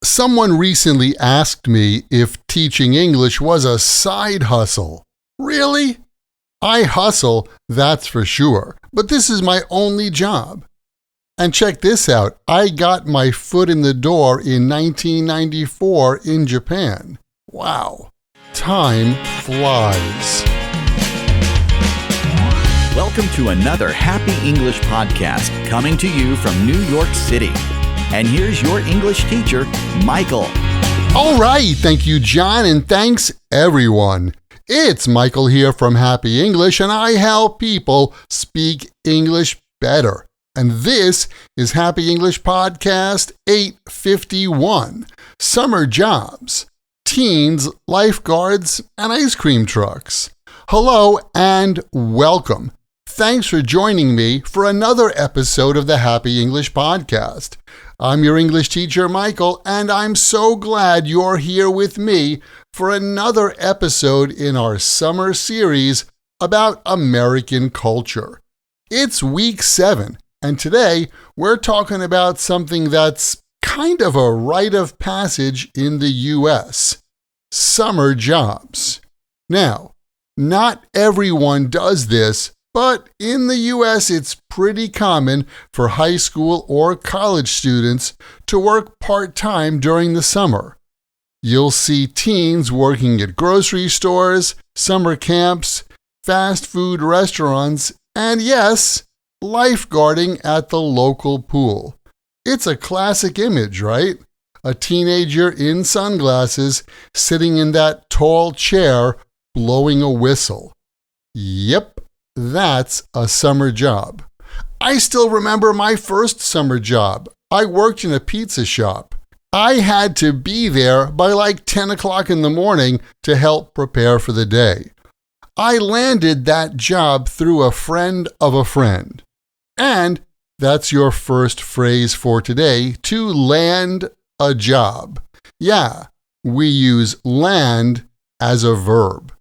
Someone recently asked me if teaching English was a side hustle. Really? I hustle, that's for sure, but this is my only job. And check this out, I got my foot in the door in 1994 in Japan. Wow, time flies. Welcome to another Happy English podcast coming to you from New York City. And here's your English teacher, Michael. All right, thank you, John, and thanks, everyone. It's Michael here from Happy English, and I help people speak English better. And this is Happy English Podcast 851, Summer Jobs, Teens, Lifeguards, and Ice Cream Trucks. Hello and welcome. Thanks for joining me for another episode of the Happy English Podcast. I'm your English teacher, Michael, and I'm so glad you're here with me for another episode in our summer series about American culture. It's week 7, and today we're talking about something that's kind of a rite of passage in the U.S., summer jobs. Now, not everyone does this, but in the U.S., it's pretty common for high school or college students to work part-time during the summer. You'll see teens working at grocery stores, summer camps, fast food restaurants, and yes, lifeguarding at the local pool. It's a classic image, right? A teenager in sunglasses sitting in that tall chair blowing a whistle. Yep. That's a summer job. I still remember my first summer job. I worked in a pizza shop. I had to be there by like 10 o'clock in the morning to help prepare for the day. I landed that job through a friend of a friend. And that's your first phrase for today, to land a job. Yeah, we use land as a verb.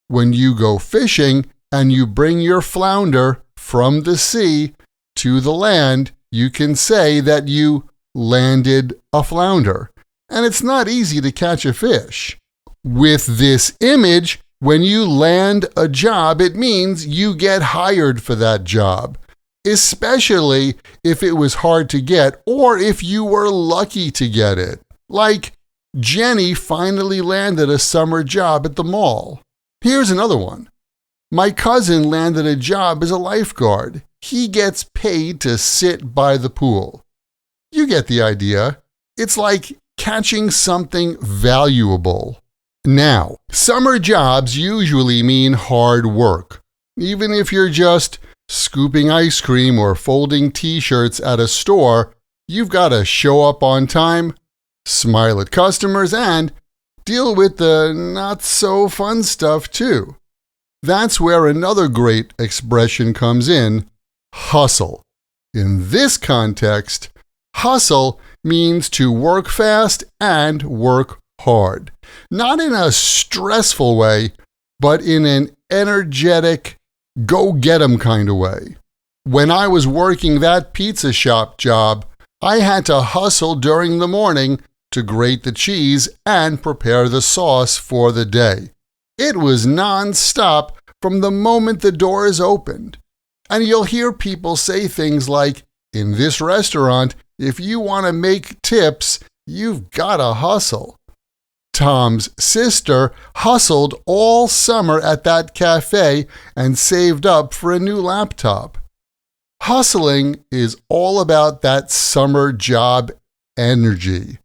When you go fishing, and you bring your flounder from the sea to the land, you can say that you landed a flounder. And it's not easy to catch a fish. With this image, when you land a job, it means you get hired for that job, especially if it was hard to get or if you were lucky to get it. Like Jenny finally landed a summer job at the mall. Here's another one. My cousin landed a job as a lifeguard. He gets paid to sit by the pool. You get the idea. It's like catching something valuable. Now, summer jobs usually mean hard work. Even if you're just scooping ice cream or folding t-shirts at a store, you've got to show up on time, smile at customers, and deal with the not-so-fun stuff too. That's where another great expression comes in, hustle. In this context, hustle means to work fast and work hard. Not in a stressful way, but in an energetic, go-get-'em kind of way. When I was working that pizza shop job, I had to hustle during the morning to grate the cheese and prepare the sauce for the day. It was non-stop from the moment the doors opened. And you'll hear people say things like, in this restaurant, if you want to make tips, you've got to hustle. Tom's sister hustled all summer at that cafe and saved up for a new laptop. Hustling is all about that summer job energy.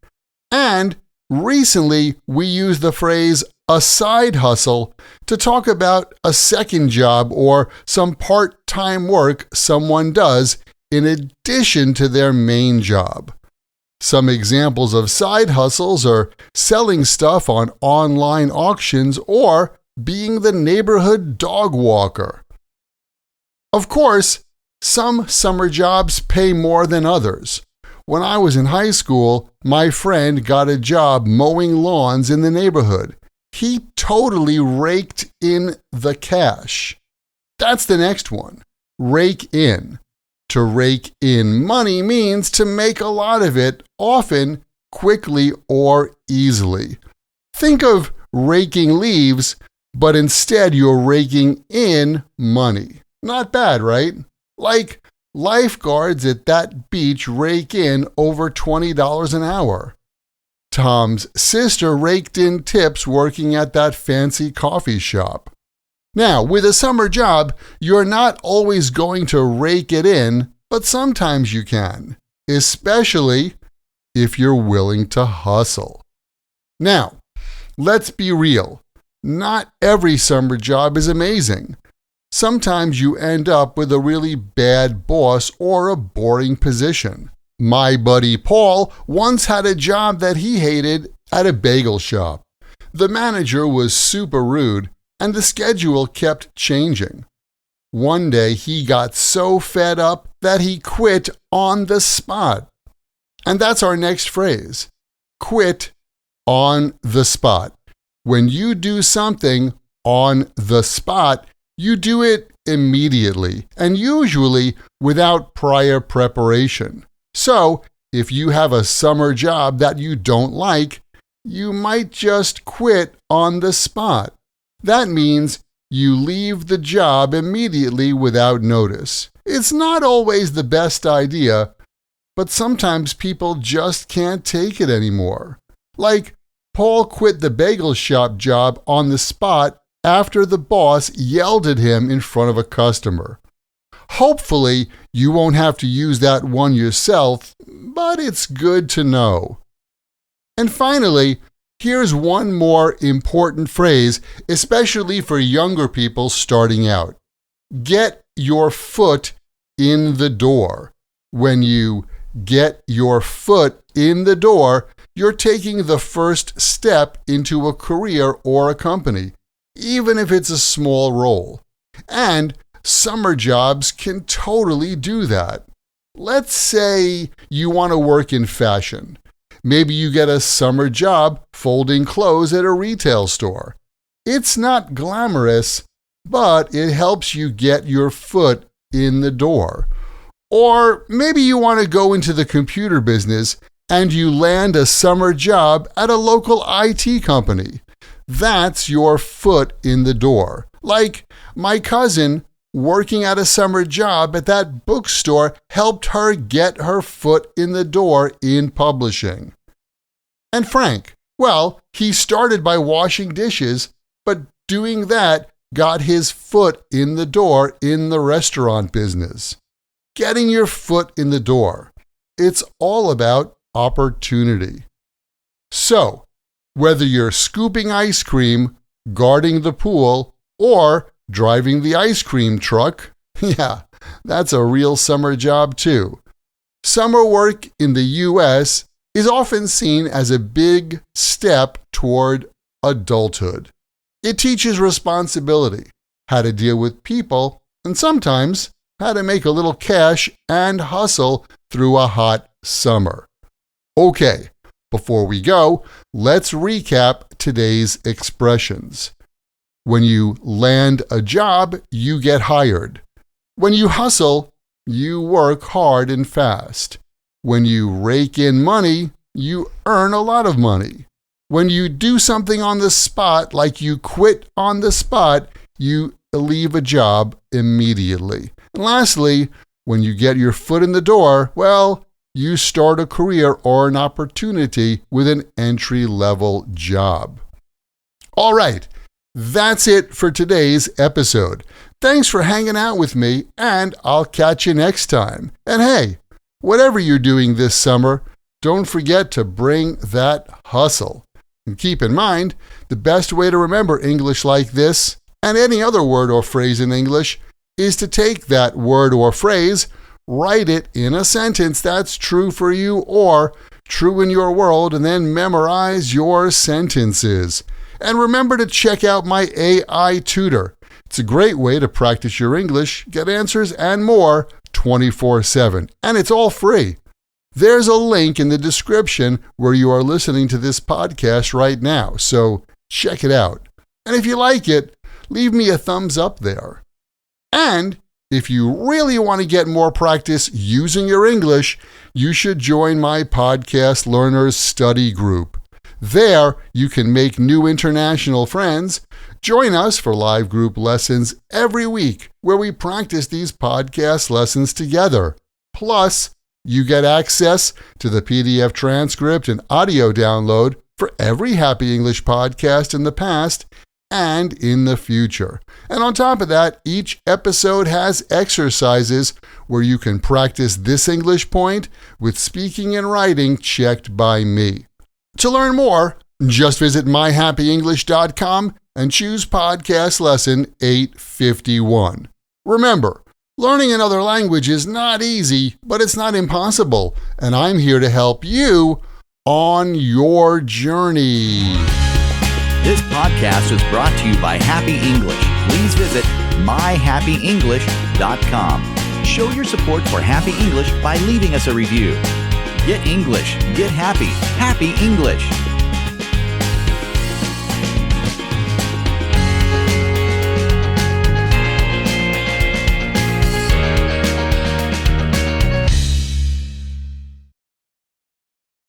And recently, we used the phrase a side hustle to talk about a second job or some part-time work someone does in addition to their main job. Some examples of side hustles are selling stuff on online auctions or being the neighborhood dog walker. Of course, some summer jobs pay more than others. When I was in high school, my friend got a job mowing lawns in the neighborhood. He totally raked in the cash. That's the next one. Rake in. To rake in money means to make a lot of it, often quickly or easily. Think of raking leaves, but instead you're raking in money. Not bad, right? Like lifeguards at that beach rake in over $20 an hour. Tom's sister raked in tips working at that fancy coffee shop. Now, with a summer job, you're not always going to rake it in, but sometimes you can, especially if you're willing to hustle. Now, let's be real. Not every summer job is amazing. Sometimes you end up with a really bad boss or a boring position. My buddy Paul once had a job that he hated at a bagel shop. The manager was super rude, and the schedule kept changing. One day he got so fed up that he quit on the spot. And that's our next phrase. Quit on the spot. When you do something on the spot, you do it immediately and usually without prior preparation. So, if you have a summer job that you don't like, you might just quit on the spot. That means you leave the job immediately without notice. It's not always the best idea, but sometimes people just can't take it anymore. Like, Paul quit the bagel shop job on the spot after the boss yelled at him in front of a customer. Hopefully, you won't have to use that one yourself, but it's good to know. And finally, here's one more important phrase, especially for younger people starting out. Get your foot in the door. When you get your foot in the door, you're taking the first step into a career or a company, even if it's a small role. And summer jobs can totally do that. Let's say you want to work in fashion. Maybe you get a summer job folding clothes at a retail store. It's not glamorous, but it helps you get your foot in the door. Or maybe you want to go into the computer business and you land a summer job at a local IT company. That's your foot in the door. Like my cousin working at a summer job at that bookstore helped her get her foot in the door in publishing. And Frank, well, he started by washing dishes, but doing that got his foot in the door in the restaurant business. Getting your foot in the door. It's all about opportunity. So, whether you're scooping ice cream, guarding the pool, or driving the ice cream truck, yeah, that's a real summer job too. Summer work in the U.S. is often seen as a big step toward adulthood. It teaches responsibility, how to deal with people, and sometimes how to make a little cash and hustle through a hot summer. Okay, before we go, let's recap today's expressions. When you land a job, you get hired. When you hustle, you work hard and fast. When you rake in money, you earn a lot of money. When you do something on the spot, like you quit on the spot, you leave a job immediately. And lastly, when you get your foot in the door, well, you start a career or an opportunity with an entry-level job. All right, that's it for today's episode. Thanks for hanging out with me, and I'll catch you next time. And hey, whatever you're doing this summer, don't forget to bring that hustle. And keep in mind, the best way to remember English like this, and any other word or phrase in English, is to take that word or phrase, write it in a sentence that's true for you or true in your world, and then memorize your sentences. And remember to check out my AI tutor. It's a great way to practice your English, get answers, and more 24/7. And it's all free. There's a link in the description where you are listening to this podcast right now, so check it out. And if you like it, leave me a thumbs up there. And If you really want to get more practice using your English, you should join my Podcast Learners Study Group. There, you can make new international friends. Join us for live group lessons every week where we practice these podcast lessons together. Plus, you get access to the PDF transcript and audio download for every Happy English podcast in the past and in the future. And on top of that, each episode has exercises where you can practice this English point with speaking and writing checked by me. To learn more, just visit myhappyenglish.com and choose podcast lesson 851. Remember, learning another language is not easy, but it's not impossible, and I'm here to help you on your journey. This podcast was brought to you by Happy English. Please visit myhappyenglish.com. Show your support for Happy English by leaving us a review. Get English, get happy, Happy English.